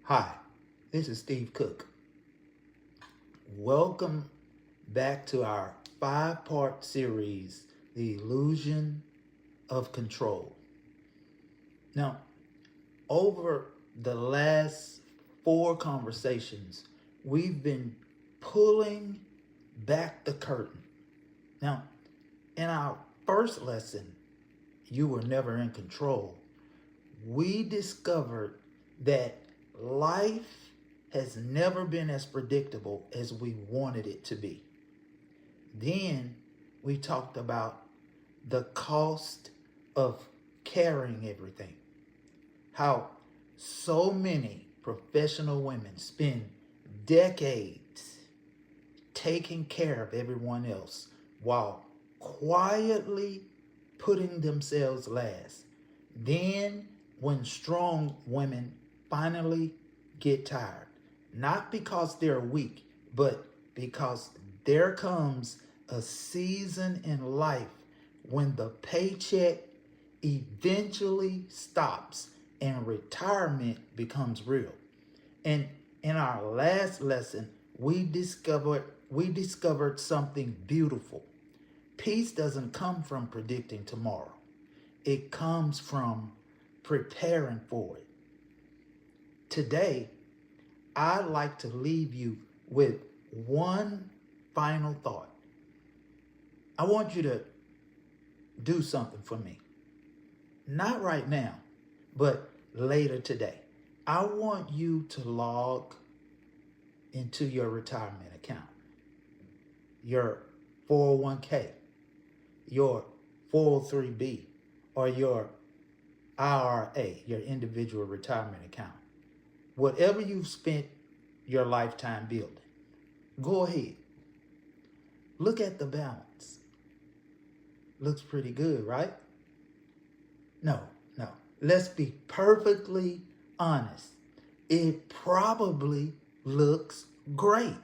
Hi, this is Steve Cook. Welcome back to our 5-part series, The Illusion of Control. Now, over the last 4 conversations, we've been pulling back the curtain. Now, in our first lesson, You Were Never in Control, we discovered that life has never been as predictable as we wanted it to be. Then we talked about the cost of carrying everything. How so many professional women spend decades taking care of everyone else while quietly putting themselves last. Then when strong women finally get tired, not because they're weak, but because there comes a season in life when the paycheck eventually stops and retirement becomes real. And in our last lesson, we discovered something beautiful. Peace doesn't come from predicting tomorrow. It comes from preparing for it. Today, I'd like to leave you with one final thought. I want you to do something for me. Not right now, but later today. I want you to log into your retirement account, your 401k, your 403b, or your IRA, your individual retirement account. Whatever you've spent your lifetime building, go ahead. Look at the balance. Looks pretty good, right? No. Let's be perfectly honest. It probably looks great.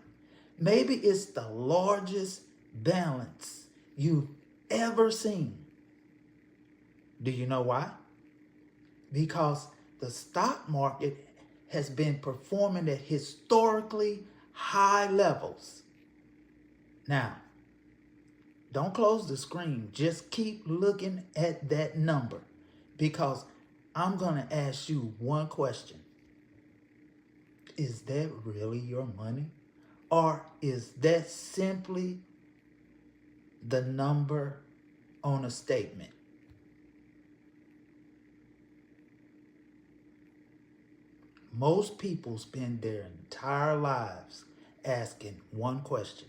Maybe it's the largest balance you've ever seen. Do you know why? Because the stock market has been performing at historically high levels. Now, don't close the screen. Just keep looking at that number, because I'm going to ask you one question. Is that really your money? Or is that simply the number on a statement? Most people spend their entire lives asking one question: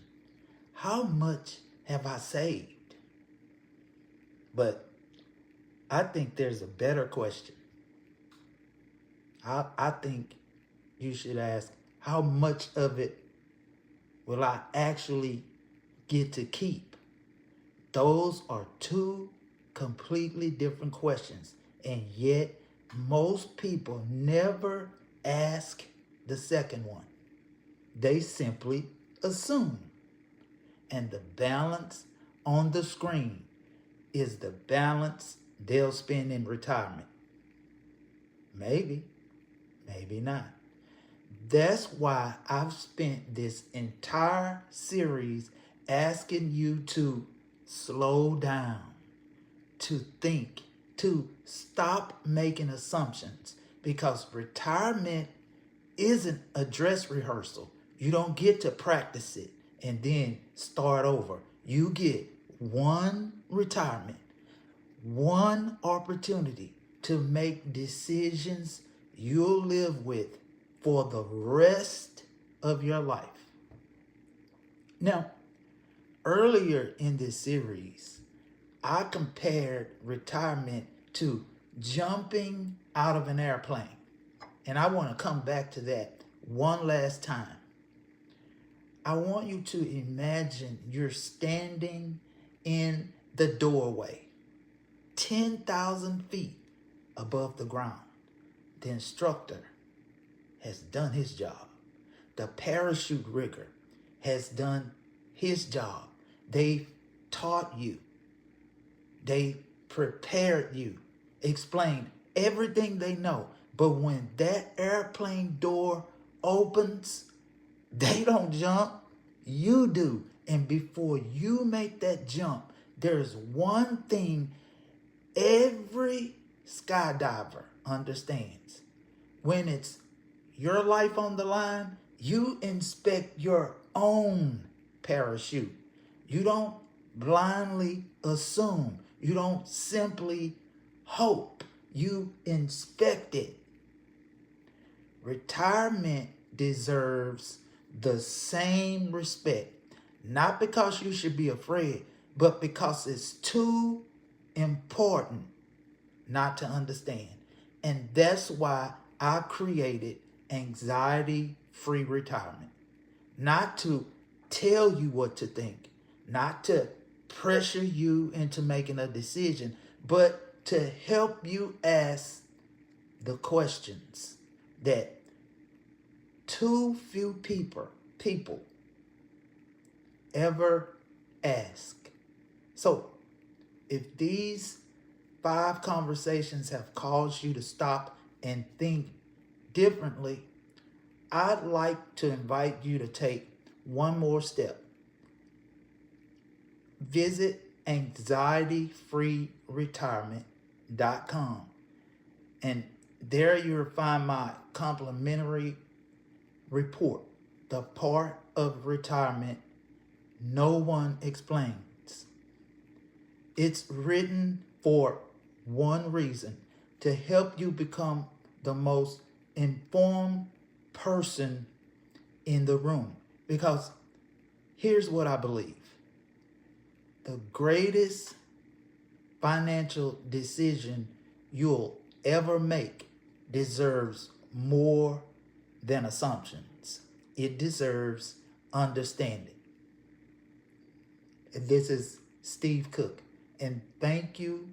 how much have I saved? But I think there's a better question. I think you should ask, how much of it will I actually get to keep? Those are 2 completely different questions, and yet most people never ask the second one. They simply assume. And the balance on the screen is the balance they'll spend in retirement. Maybe not. That's why I've spent this entire series asking you to slow down, to think, to stop making assumptions, because retirement isn't a dress rehearsal. You don't get to practice it and then start over. You get one retirement, one opportunity to make decisions you'll live with for the rest of your life. Now, earlier in this series, I compared retirement to jumping out of an airplane. And I want to come back to that one last time. I want you to imagine you're standing in the doorway, 10,000 feet above the ground. The instructor has done his job. The parachute rigger has done his job. They've taught you. They prepared you, explained everything they know. But when that airplane door opens, they don't jump, you do. And before you make that jump, there's one thing every skydiver understands. When it's your life on the line, you inspect your own parachute. You don't blindly assume. You don't simply hope. You inspect it. Retirement deserves the same respect. Not because you should be afraid, but because it's too important not to understand. And that's why I created anxiety-free retirement. Not to tell you what to think, not to pressure you into making a decision, but to help you ask the questions that too few people ever ask. So, if these 5 conversations have caused you to stop and think differently, I'd like to invite you to take one more step. Visit anxietyfreeretirement.com, and there you'll find my complimentary report, The Part of Retirement No One Explains. It's written for one reason: to help you become the most informed person in the room. Because here's what I believe. The greatest financial decision you'll ever make deserves more than assumptions. It deserves understanding. And this is Steve Cook. And thank you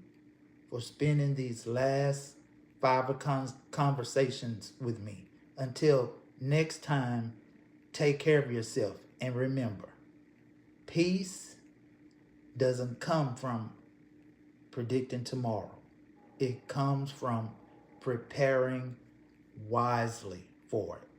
for spending these last 5 conversations with me. Until next time, take care of yourself. And remember, peace doesn't come from predicting tomorrow. It comes from preparing wisely for it.